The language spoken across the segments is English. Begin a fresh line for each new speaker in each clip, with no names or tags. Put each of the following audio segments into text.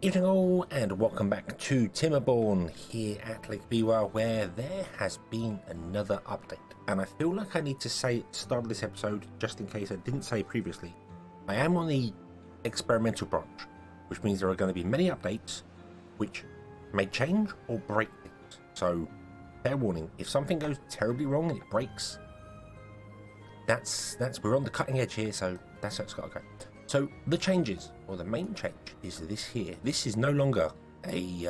Evening all, and welcome back to Timberborn here at Lake Biwa, where there has been another update. And I feel like I need to say at the start of this episode, just in case I didn't say previously, I am on the experimental branch, which means there are going to be many updates which may change or break things. So, fair warning, if something goes terribly wrong and it breaks, we're on the cutting edge here, so that's how it's got to go. So the changes, or the main change, is this here. This is no longer a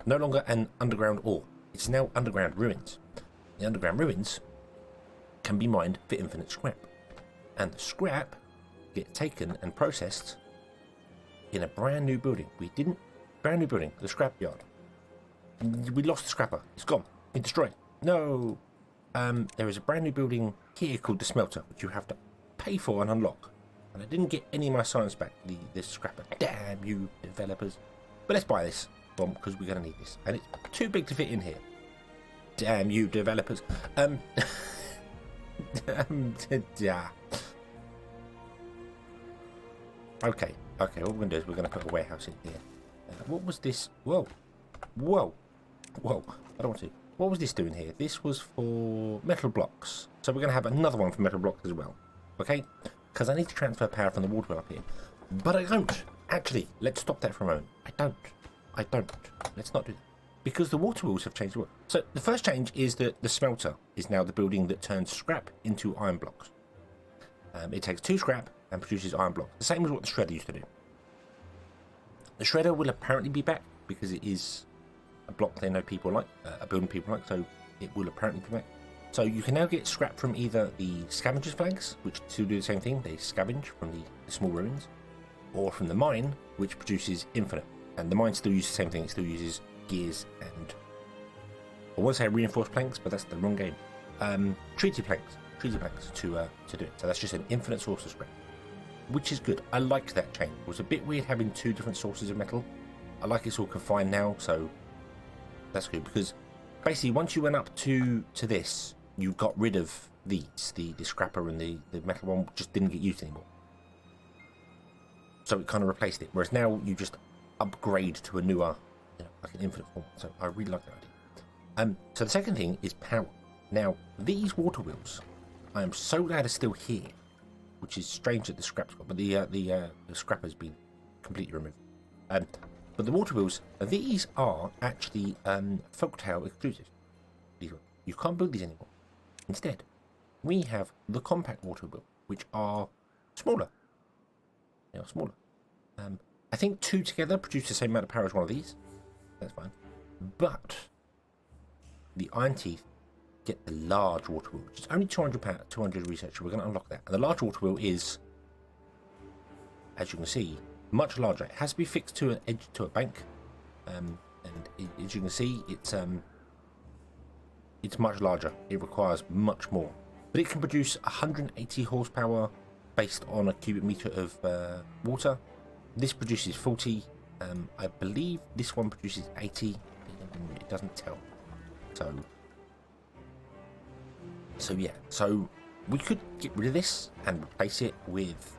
no longer an underground ore. It's now underground ruins. The underground ruins can be mined for infinite scrap, and the scrap gets taken and processed in a brand new building. Brand new building, the scrap yard. We lost the scrapper. It's gone. Been destroyed. No. There is a brand new building here called the smelter, which you have to pay for and unlock. And I didn't get any of my science back, this scrapper. Damn you, developers. But let's buy this bomb, because we're going to need this. And it's too big to fit in here. Damn you, developers. Yeah. Okay, what we're going to do is we're going to put a warehouse in here. What was this? Whoa. I don't want to. What was this doing here? This was for metal blocks. So we're going to have another one for metal blocks as well. Okay? Because I need to transfer power from the water wheel up here. But I don't. Actually, let's stop that for a moment. I don't. Let's not do that. Because the water wheels have changed. So the first change is that the smelter is now the building that turns scrap into iron blocks. It takes 2 scrap and produces iron blocks. The same as what the shredder used to do. The shredder will apparently be back because it is a block they know people like, a building people like, so it will apparently be back. So you can now get scrap from either the scavengers flags, which still do the same thing, they scavenge from the small ruins, or from the mine, which produces infinite. And the mine still uses the same thing, it still uses gears and, I want to say reinforced planks, but that's the wrong game. Treaty planks to do it. So that's just an infinite source of scrap, which is good. I liked that change. It was a bit weird having 2 different sources of metal. I like it's all confined now, so that's good, because basically once you went up to this, you got rid of these, the scrapper and the metal one just didn't get used anymore. So it kind of replaced it, whereas now you just upgrade to a newer, like an infinite form. So I really like that idea. So the second thing is power. Now these water wheels, I am so glad are still here, which is strange that the scrap's got, but the scrapper's been completely removed. But the water wheels, these are actually Folktail exclusive. You can't build these anymore. Instead, we have the compact water wheel, which are smaller. They are smaller. I think 2 together produce the same amount of power as one of these. That's fine. But the iron teeth get the large water wheel, which is only 200 power, 200 research. So we're going to unlock that. And the large water wheel is, as you can see, much larger. It has to be fixed to an edge, to a bank, and as you can see, it's much larger. It requires much more, but it can produce 180 horsepower based on a cubic meter of water. This produces 40. I believe this one produces 80. It doesn't tell. So yeah. So we could get rid of this and replace it with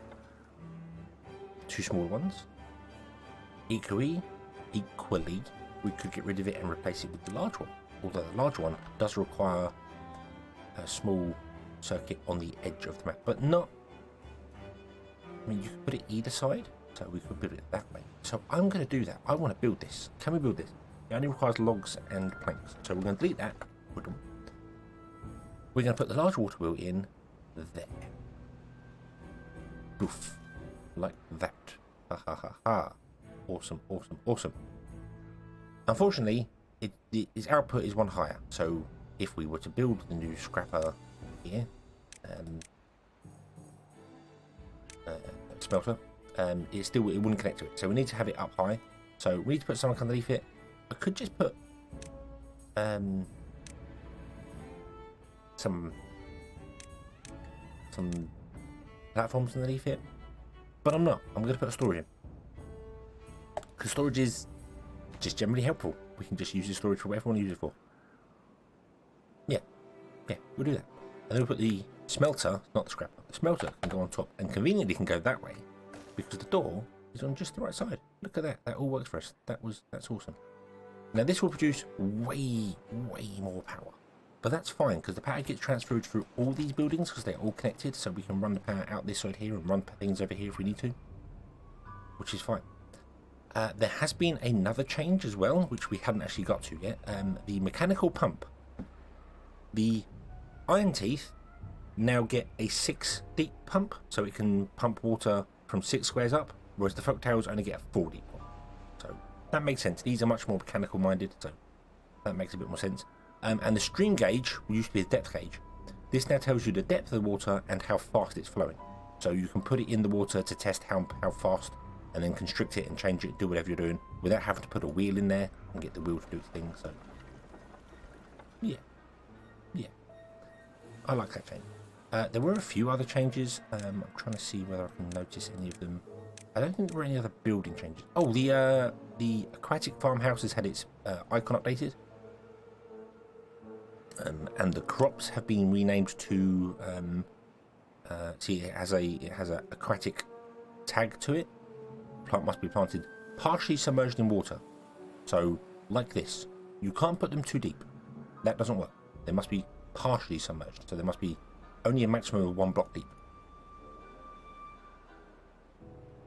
2 small ones. Equally, we could get rid of it and replace it with the large one. Although the large one does require a small circuit on the edge of the map, but not. I mean, you could put it either side, so we could build it that way. So I'm going to do that. I want to build this. Can we build this? It only requires logs and planks, so we're going to delete that. We're going to put the large water wheel in there. Boof. Like that. Ha ha ha ha. Awesome. Unfortunately, its output is 1 higher. So if we were to build the new scrapper here, smelter, it wouldn't connect to it. So we need to have it up high. So we need to put something underneath it. I could just put some platforms underneath it. But I'm not. I'm going to put a storage in. Because storage is just generally helpful. We can just use the storage for whatever we want to use it for. Yeah, we'll do that. And then we'll put the smelter, not the scrapper, the smelter can go on top and conveniently can go that way. because the door is on just the right side. Look at that. That all works for us. That's awesome. Now this will produce way more power. But that's fine, because the power gets transferred through all these buildings, because they're all connected, so we can run the power out this side here and run things over here if we need to, which is fine. There has been another change as well, which we hadn't actually got to yet. The mechanical pump. The iron teeth now get a 6 deep pump, so it can pump water from 6 squares up, whereas the Folktails only get a 4 deep one. So that makes sense. These are much more mechanical minded, so that makes a bit more sense. And the stream gauge used to be a depth gauge. This now tells you the depth of the water and how fast it's flowing. So you can put it in the water to test how fast, and then constrict it and change it, do whatever you're doing, without having to put a wheel in there and get the wheel to do its thing. So yeah, I like that change. There were a few other changes. I'm trying to see whether I can notice any of them. I don't think there were any other building changes. Oh, the aquatic farmhouse has had its icon updated. And the crops have been renamed to see, it has a aquatic tag to it. Plant must be planted partially submerged in water. So like this, you can't put them too deep. That doesn't work. They must be partially submerged. So there must be only a maximum of 1 block deep.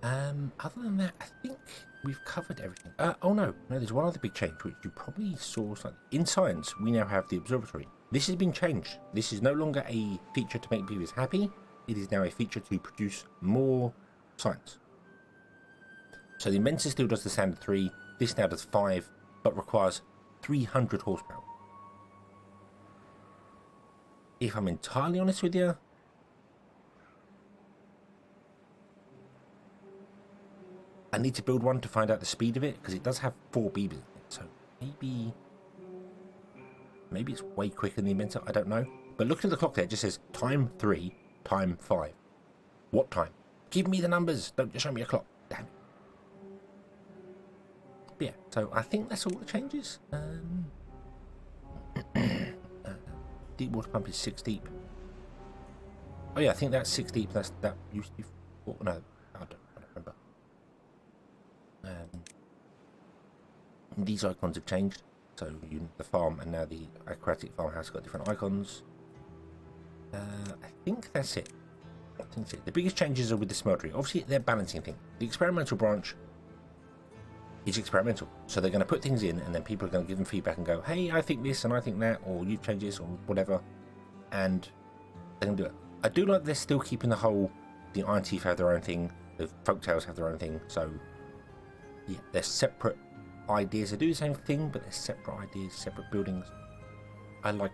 Other than that, I think we've covered everything. Oh no, there's one other big change which you probably saw slightly. In science, we now have the observatory. This has been changed. This is no longer a feature to make beavers happy. It is now a feature to produce more science. So the Inventor still does the standard 3. This now does 5, but requires 300 horsepower. If I'm entirely honest with you, I need to build one to find out the speed of it, because it does have 4 beavers in it. So maybe it's way quicker than the Inventor. I don't know. But looking at the clock there, it just says time 3, time 5. What time? Give me the numbers. Don't just show me a clock. Damn it. But yeah, so I think that's all the changes. Deep water pump is 6 deep. Oh yeah, I think that's 6 deep. That used to be 4. No, I don't remember. These icons have changed. So the farm and now the aquatic farmhouse got different icons. I think that's it. The biggest changes are with the smeltery. Obviously, they're balancing things. The experimental branch is experimental. So they're going to put things in, and then people are going to give them feedback and go, hey, I think this and I think that, or you change this or whatever. And they're going to do it. I do like they're still keeping the Iron Teeth have their own thing, the Folktails have their own thing. So yeah, they're separate ideas. They do the same thing, but they're separate ideas, separate buildings. I like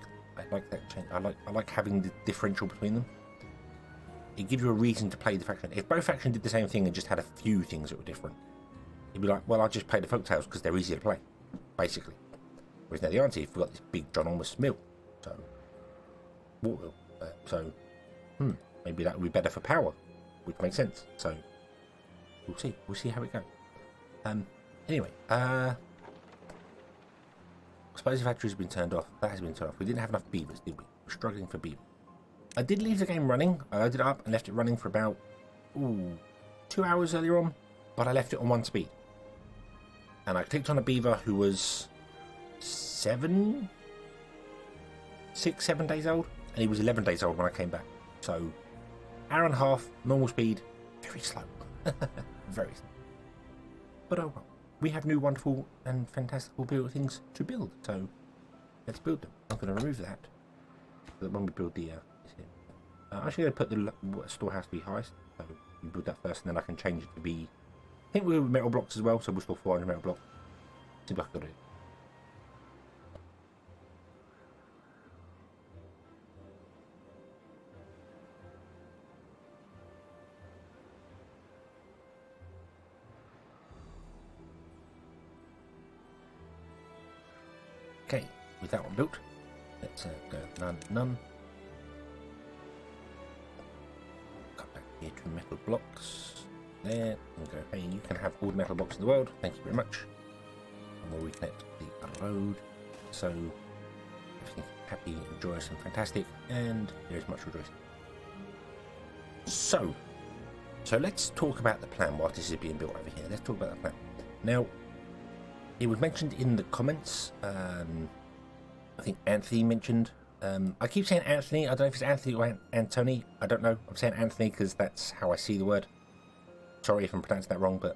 that change. I like having the differential between them. It gives you a reason to play the faction. If both factions did the same thing and just had a few things that were different, you'd be like, well, I'll just play the Folktails because they're easier to play, basically. Whereas now the Iron Teeth, we've got this big ginormous mill, so water wheel. So maybe that would be better for power, which makes sense. So we'll see. We'll see how it goes. Anyway, I suppose the factory has been turned off. That has been turned off. We didn't have enough beavers, did we? We're struggling for beavers. I did leave the game running. I loaded it up and left it running for about 2 hours earlier on, but I left it on 1 speed. And I clicked on a beaver who was 6, 7 days old, and he was 11 days old when I came back. So, hour and a half, normal speed, very slow. Very slow. But oh well. We have new wonderful and fantastical things to build, so let's build them. I'm going to remove that so that when we build the I'm actually going to put the storehouse to be highest, so we build that first, and then I can change it to be, I think we'll metal blocks as well, so we'll store 400 metal blocks. Seems like a good idea. Okay, with that one built, let's go none. Cut back here to metal blocks. There, and go, hey, you can have all the metal blocks in the world, thank you very much. And we'll reconnect the road, so everything's happy and joyous and fantastic, and there is much rejoicing. So, So let's talk about the plan while this is being built over here. Let's talk about the plan. Now, it was mentioned in the comments. I think Anthony mentioned. I keep saying Anthony. I don't know if it's Anthony or Anthony. I don't know. I'm saying Anthony because that's how I see the word. Sorry if I'm pronouncing that wrong, but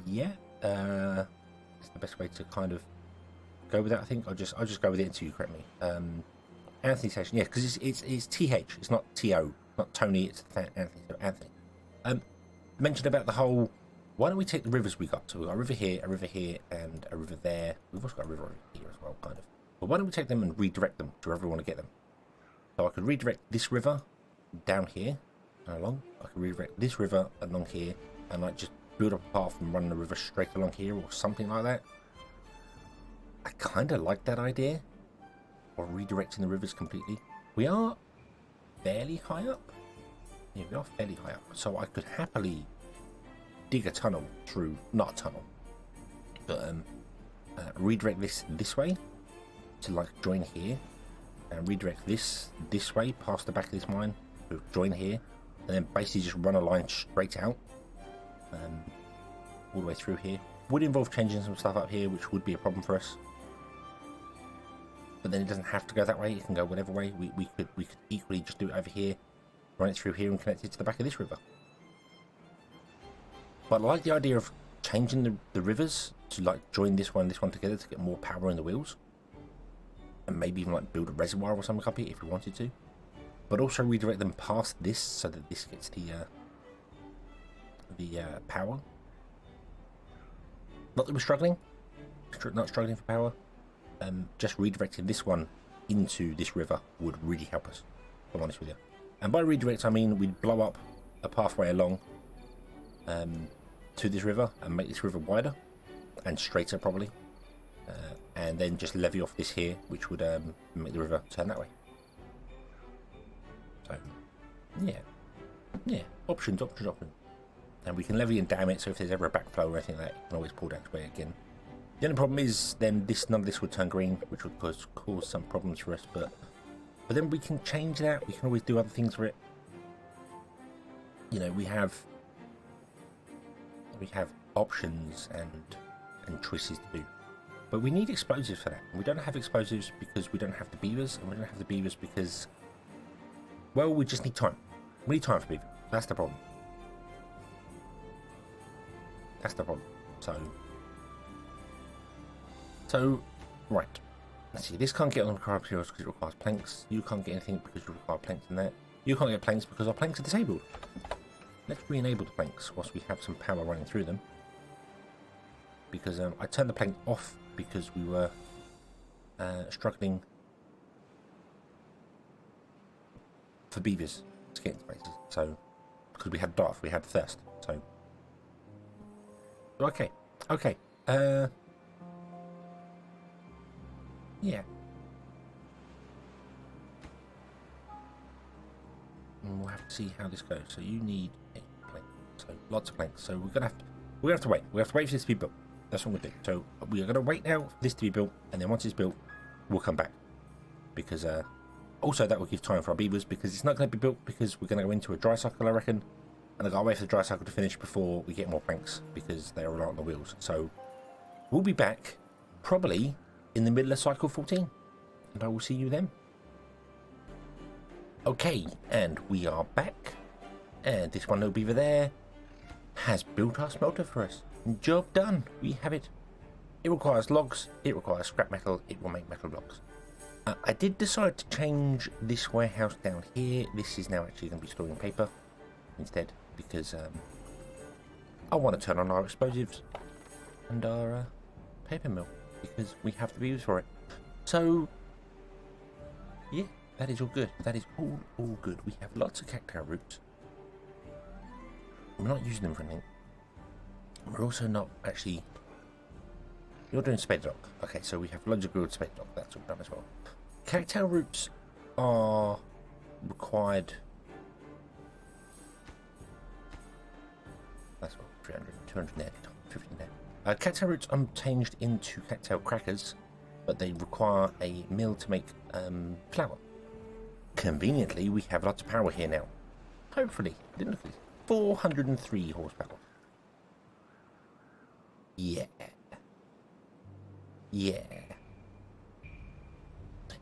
yeah. It's the best way to kind of go with that. I think I'll just go with it until you correct me. Anthony session, yeah, because it's TH, it's not TO, not Tony, it's Anthony. So Anthony mentioned about the whole. Why don't we take the rivers we got? So we've got a river here, and a river there. We've also got a river over here as well, kind of. But why don't we take them and redirect them to wherever we want to get them? So I could redirect this river down here and along. I could redirect this river along here and like just build up a path and run the river straight along here or something like that. I kind of like that idea. Or redirecting the rivers completely. We are fairly high up. Yeah, we are fairly high up. So I could happily dig a tunnel through, not a tunnel, but redirect this way to like join here, and redirect this way past the back of this mine to join here, and then basically just run a line straight out all the way through here. Would involve changing some stuff up here, which would be a problem for us. But then it doesn't have to go that way. It can go whatever way. We could equally just do it over here, run it through here, and connect it to the back of this river. But I like the idea of changing the rivers to like join this one together to get more power in the wheels, and maybe even like build a reservoir or something up here if we wanted to. But also redirect them past this so that this gets the power. Not that we're struggling, not struggling for power. Just redirecting this one into this river would really help us, if I'm honest with you. And by redirect, I mean we'd blow up a pathway along to this river and make this river wider and straighter probably, and then just levy off this here, which would make the river turn that way. So yeah, options. And we can levy and dam it, so if there's ever a backflow or anything like that, you can always pull down this way again. The only problem is then none of this would turn green, which would cause some problems for us, but then we can change that. We can always do other things for it. You know, we have options and choices to do. But we need explosives for that. And we don't have explosives because we don't have the beavers, and we don't have the beavers because, well, we just need time. We need time for beaver. That's the problem. So, right. Let's see. This can't get on the car materials because it requires planks. You can't get anything because you require planks in that. You can't get planks because our planks are disabled. Let's re-enable the planks whilst we have some power running through them. Because I turned the plank off because we were struggling for beavers to get into places. So, because we had drought, we had thirst. So, okay. Yeah. And we'll have to see how this goes. So you need a plank. So lots of planks. So we're gonna have to wait. We have to wait for this to be built. That's what we're doing. So we are gonna wait now for this to be built, and then once it's built, we'll come back. Because also that will give time for our beavers, because it's not going to be built because we're going to go into a dry cycle, I reckon, and I've got to wait for the dry cycle to finish before we get more planks because they are reliant on the wheels. So we'll be back probably in the middle of cycle 14, and I will see you then. Okay, and we are back, and this one little beaver there has built our smelter for us. Job done. We have it. It requires logs, it requires scrap metal, it will make metal blocks. I did decide to change this warehouse down here. This is now actually going to be storing paper instead, because I want to turn on our explosives and our paper mill, because we have the beavers for it. So yeah, that is all good. That is all good. We have lots of cacti roots. We're not using them for anything. We're also not actually... You're doing spade rock. Okay, so we have loads of good spade rock. That's all done as well. Cacti roots are required... That's what, 300, 200 net, 50 net. Cacti roots are changed into cacti crackers, but they require a mill to make flour. conveniently, we have lots of power here now. Hopefully. Didn't look at this. 403 horsepower. Yeah. Yeah.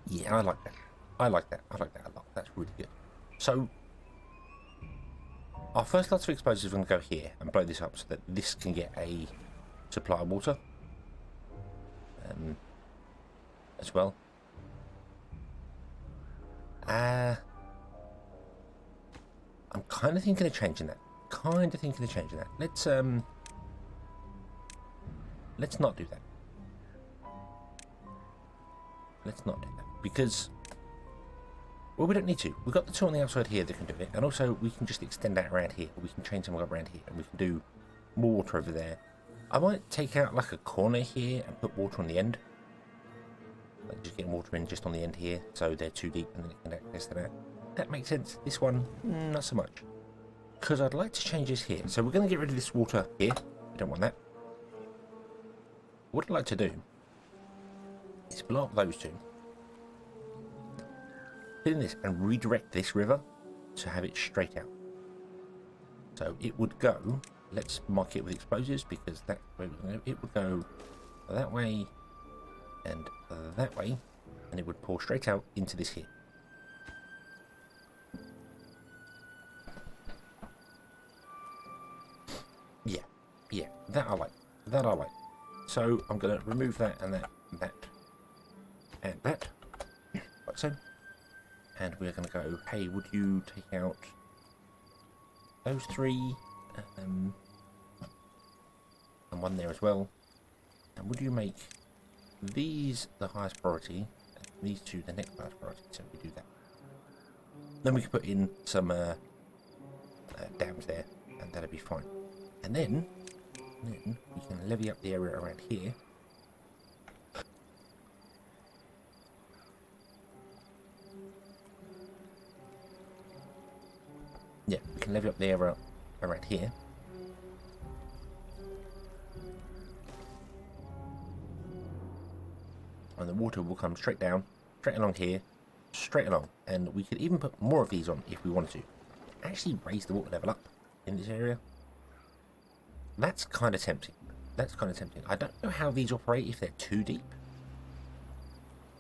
Yeah, I like that. I like that. I like that a lot. That's really good. So, our first lots of explosives are going to go here and blow this up so that this can get a supply of water. As well. I'm kind of thinking of changing that. Let's not do that. Let's not do that. Because, well, we don't need to. We've got the two on the outside here that can do it. And also, we can just extend that around here. We can change them up around here. And we can do more water over there. I might take out like a corner here and put water on the end. Like just getting water in just on the end here. So they're too deep and then it can access to that. That makes sense. This one, not so much. Because I'd like to change this here. So we're going to get rid of this water here. We don't want that. What I'd like to do is blow up those two. Put in this and redirect this river to have it straight out. So it would go, let's mark it with explosives because that's where it would go that way and that way, and it would pour straight out into this here. Yeah, that I like. So I'm going to remove that and that, and that, like so. And we're going to go, hey, would you take out those three, and one there as well. And would you make these the highest priority, and these two the next highest priority, so we do that. Then we can put in some dams there, and that'll be fine. And then we can levy up the area around here. Yeah, we can levy up the area around here. And the water will come straight down, straight along here, straight along. And we could even put more of these on if we wanted to. Actually raise the water level up in this area. That's kind of tempting. I don't know how these operate if they're too deep.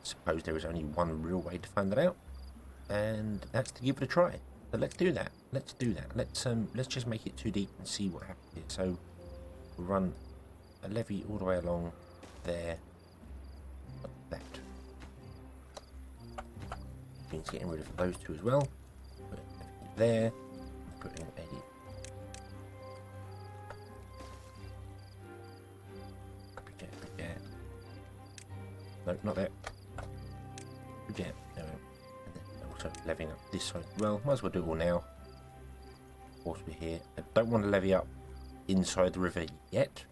Suppose there is only one real way to find that out. And that's to give it a try. So let's do that. Let's just make it too deep and see what happens here. So we'll run a levee all the way along there. Like that. Means getting rid of those two as well. Put it there. Put in a jet. No, not that. Jet. No. And then also levying up this side as well. Might as well do it all now. Whilst we're here. I don't want to levy up inside the river yet.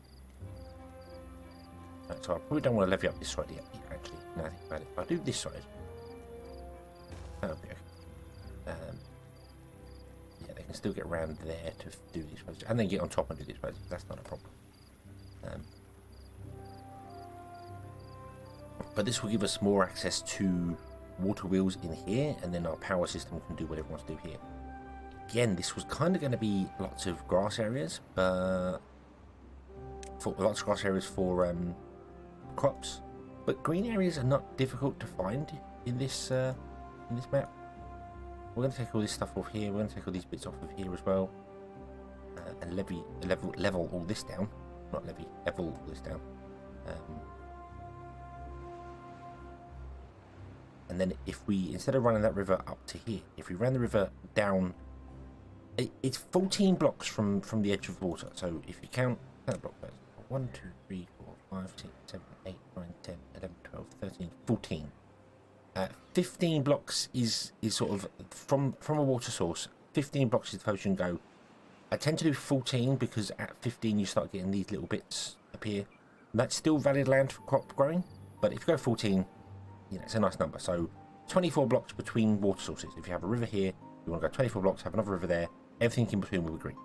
Right, so I probably don't want to levy up this side yet, actually. Now I think about it. If I do this side, that'll be okay. Yeah, they can still get around there to do these roads, and then get on top and do these roads. That's not a problem. But this will give us more access to water wheels in here, and then our power system can do whatever it wants to do here. Again, this was kind of going to be lots of grass areas, but lots of grass areas for crops. But green areas are not difficult to find in this map. We're going to take all this stuff off here. We're going to take all these bits off of here as well, and level all this down. Not levy, level all this down. And then if we, instead of running that river up to here, if we ran the river down, it's 14 blocks from the edge of the water. So if you count that block first, 1, 2, 3, 4, 5, 6, 7, 8, 9, 10, 11, 12, 13, 14. 15 blocks is sort of from a water source. 15 blocks is the furthest you can go. I tend to do 14 because at 15 you start getting these little bits appear. That's still valid land for crop growing, but if you go 14, you know, it's a nice number. So 24 blocks between water sources. If you have a river here, you want to go 24 blocks, have another river there, everything in between will be green.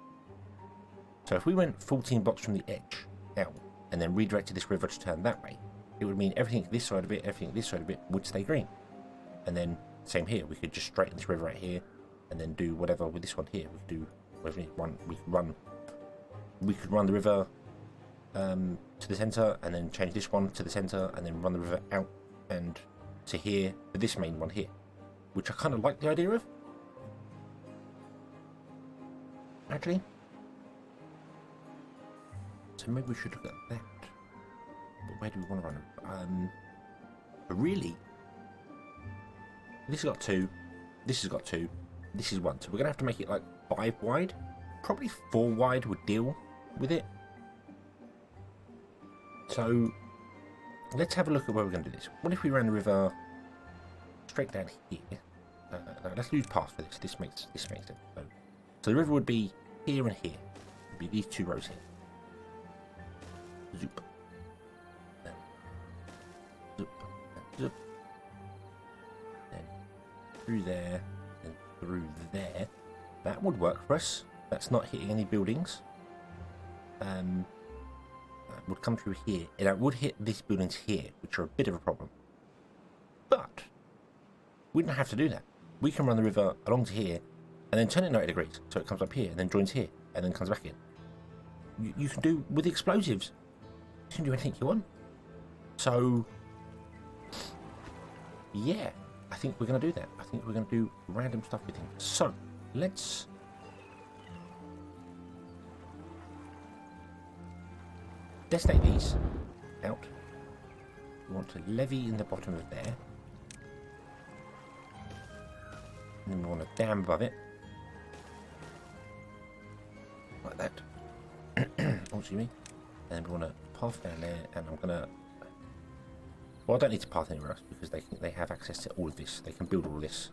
So if we went 14 blocks from the edge out and then redirected this river to turn that way, it would mean everything this side of it, everything this side of it would stay green. And then Same here. We could just straighten this river out here, and then do whatever with this one here. We could do whatever we could run the river to the centre, and then change this one to the centre, and then run the river out and to here for this main one here, which I kind of like the idea of. Actually, so maybe we should look at that. But where do we want to run? Really, this has got 2. This has got 2. This is 1. So we're gonna have to make it like 5 wide. Probably 4 wide would deal with it. So let's have a look at where we're going to do this. What if we ran the river straight down here? No, let's lose path for this. This makes sense. So the river would be here and here. It'd be these 2 rows here. Zoop. Then zoop. And zoop. Then through there. And through there. That would work for us. That's not hitting any buildings. That would come through here. And it would hit these buildings here, which are a bit of a problem. But we don't have to do that. We can run the river along to here and then turn it 90 degrees. So it comes up here and then joins here and then comes back in. You can do with the explosives. You can do anything you want. So, yeah, I think we're going to do that. I think we're going to do random stuff with him. So, let's destinate these out. We want to levy in the bottom of there. And then we want a dam above it. Like that. Oh, excuse me. And then we want a path down there, and I'm gonna. Well, I don't need to path anywhere else because they have access to all of this. They can build all this.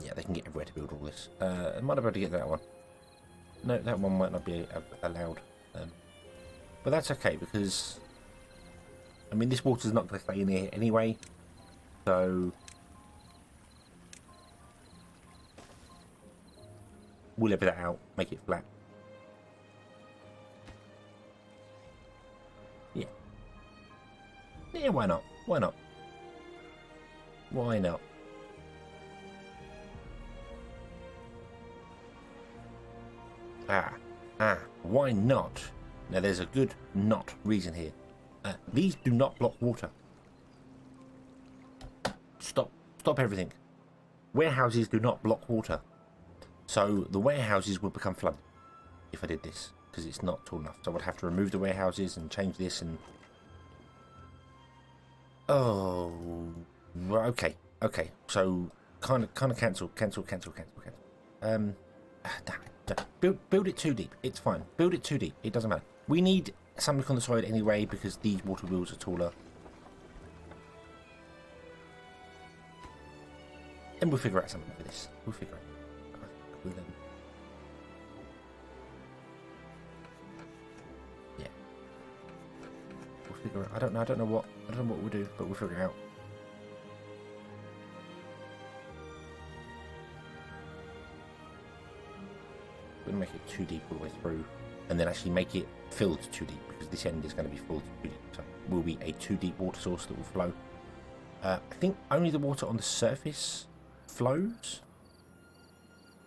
Yeah, they can get everywhere to build all this. I might have able to get that one. No, that one might not be allowed. But that's okay because, I mean, this water's not going to stay in here anyway. So we'll level that out, make it flat. Yeah. Yeah, why not? Why not? Why not? Why not? Now there's a good not reason here. These do not block water. Stop everything. Warehouses do not block water. So the warehouses would become flooded if I did this, because it's not tall enough. So I would have to remove the warehouses and change this and... Oh, okay. So kind of cancel. Build it too deep. It's fine. Build it too deep. It doesn't matter. We need something on the side anyway because these water wheels are taller. And we'll figure out something for this. We'll figure it out. Yeah. We'll figure it out. I don't know what we'll do, but we'll figure it out. We're going to make it too deep all the way through and then actually make it filled too deep because this end is going to be filled too deep. So it will be a too deep water source that will flow. I think only the water on the surface flows.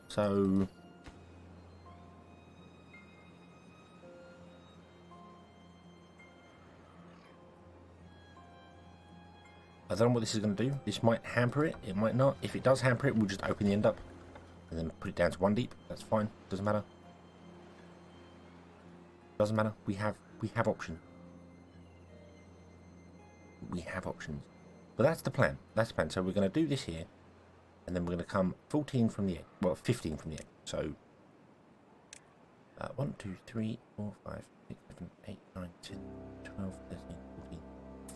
So I don't know what this is going to do. This might hamper it. It might not. If it does hamper it, we'll just open the end up and then put it down to 1 deep. That's fine. Doesn't matter. Doesn't matter. We have options. We have options. But that's the plan. That's the plan. So we're going to do this here, and then we're going to come 14 from the edge. Well, 15 from the edge. So 1, 2, 3, 4, 5, 6, 7, 8, 9, 10, 12, 13, 14,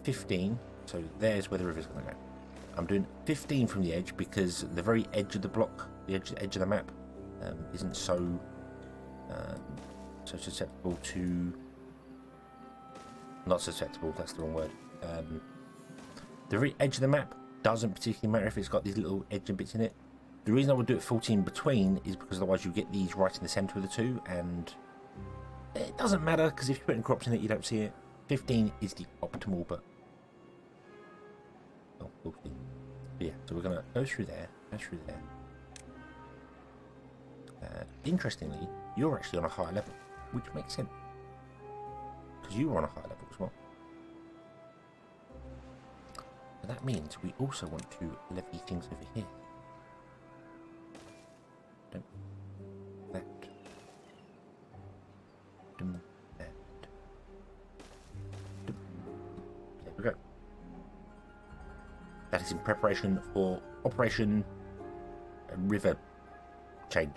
15. So there's where the river's going to go. I'm doing 15 from the edge because the very edge of the block, the edge of the map, isn't so susceptible to... Not susceptible, that's the wrong word. The very edge of the map doesn't particularly matter if it's got these little edging bits in it. The reason I would do it 14 between is because otherwise you get these right in the centre of the two, and it doesn't matter because if you're putting crops in it, you don't see it. 15 is the optimal, but... Oh, We'll see. But yeah, so we're going to go through there, go through there. Interestingly, you're actually on a higher level, which makes sense. Because you were on a higher level as well. And that means we also want to levy things over here. That. That. There we go. That is in preparation for Operation River Chain.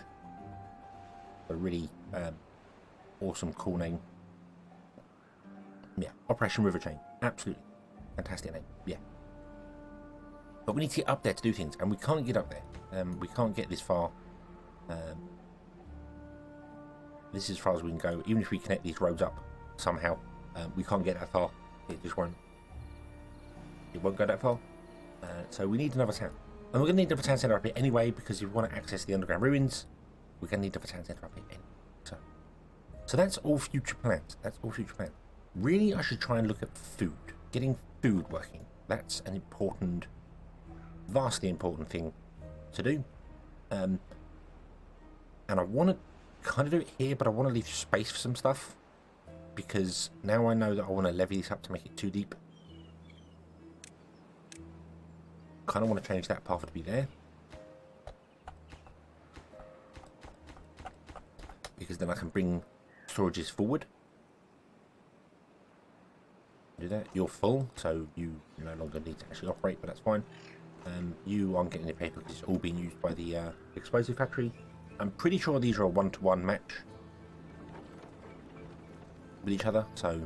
A really awesome, cool name. Yeah, Operation River Chain. Absolutely. Fantastic name. Yeah. But we need to get up there to do things, and we can't get up there. We can't get this far. This is as far as we can go. Even if we connect these roads up somehow, we can't get that far. It just won't. It won't go that far. So we need another town. And we're going to need another town centre up here anyway, because if we want to access the underground ruins, we're going to need another town centre up here anyway. So that's all future plans. That's all future plans. Really, I should try and look at food. Getting food working. That's an important, vastly important thing to do. And I want to kind of do it here, but I want to leave space for some stuff. Because now I know that I want to levy this up to make it too deep. Kind of want to change that path to be there. Because then I can bring storages forward. Do that. You're full, so you no longer need to actually operate, but that's fine. You aren't getting the paper because it's all being used by the explosive factory. I'm pretty sure these are a 1-to-1 match with each other, so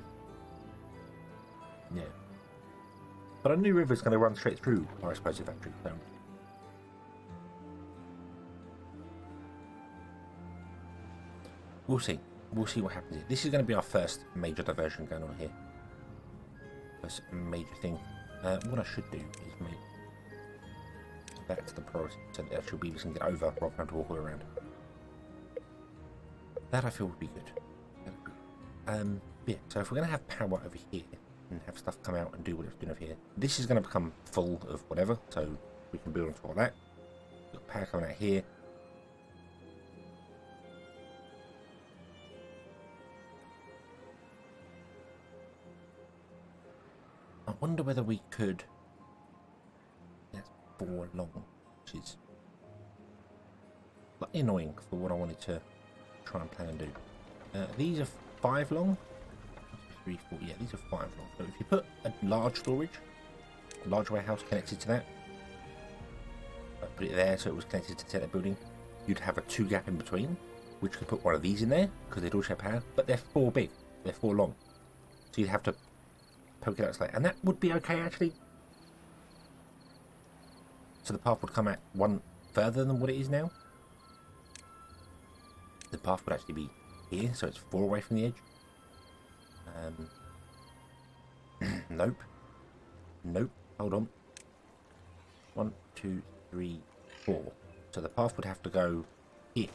yeah. But I knew River's going to run straight through our explosive factory, so we'll see. We'll see what happens here. This is going to be our first major diversion going on here. First major thing. What I should do is make that the priority so that the actual beavers can get over rather than have to walk all around. That I feel would be good. Yeah, so if we're going to have power over here and have stuff come out and do what it's doing over here, this is going to become full of whatever, so we can build onto all that. We've got power coming out here. I wonder whether we could. That's 4 long, which is like annoying for what I wanted to try and plan and do. These are 5 long. 3, 4. Yeah, these are 5 long. So if you put a large storage, a large warehouse connected to that, put it there so it was connected to that building, you'd have a 2 gap in between, which could put one of these in there because they'd all share power. But they're 4 big. They're 4 long, so you'd have to poke it out slightly, and that would be okay actually. So the path would come out 1 further than what it is now. The path would actually be here, so it's 4 away from the edge. Nope. Nope. Hold on. 1, 2, 3, 4. So the path would have to go here.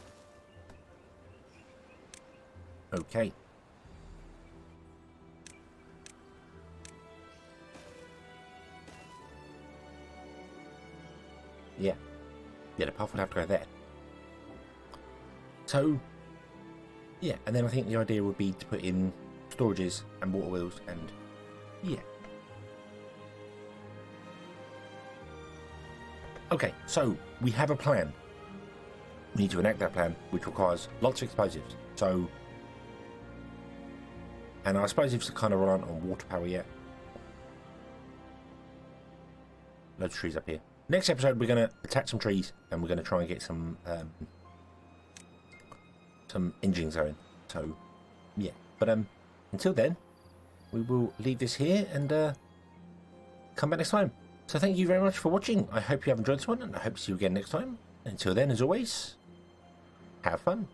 Okay. Yeah. Yeah, the path would have to go there. So, yeah, and then I think the idea would be to put in storages and water wheels and, yeah. Okay, so we have a plan. We need to enact that plan, which requires lots of explosives. So, and our explosives are kind of reliant on water power yet. Loads of trees up here. Next episode, we're going to attack some trees, and we're going to try and get some engines going. So, yeah. But until then, we will leave this here and come back next time. So thank you very much for watching. I hope you have enjoyed this one, and I hope to see you again next time. Until then, as always, have fun.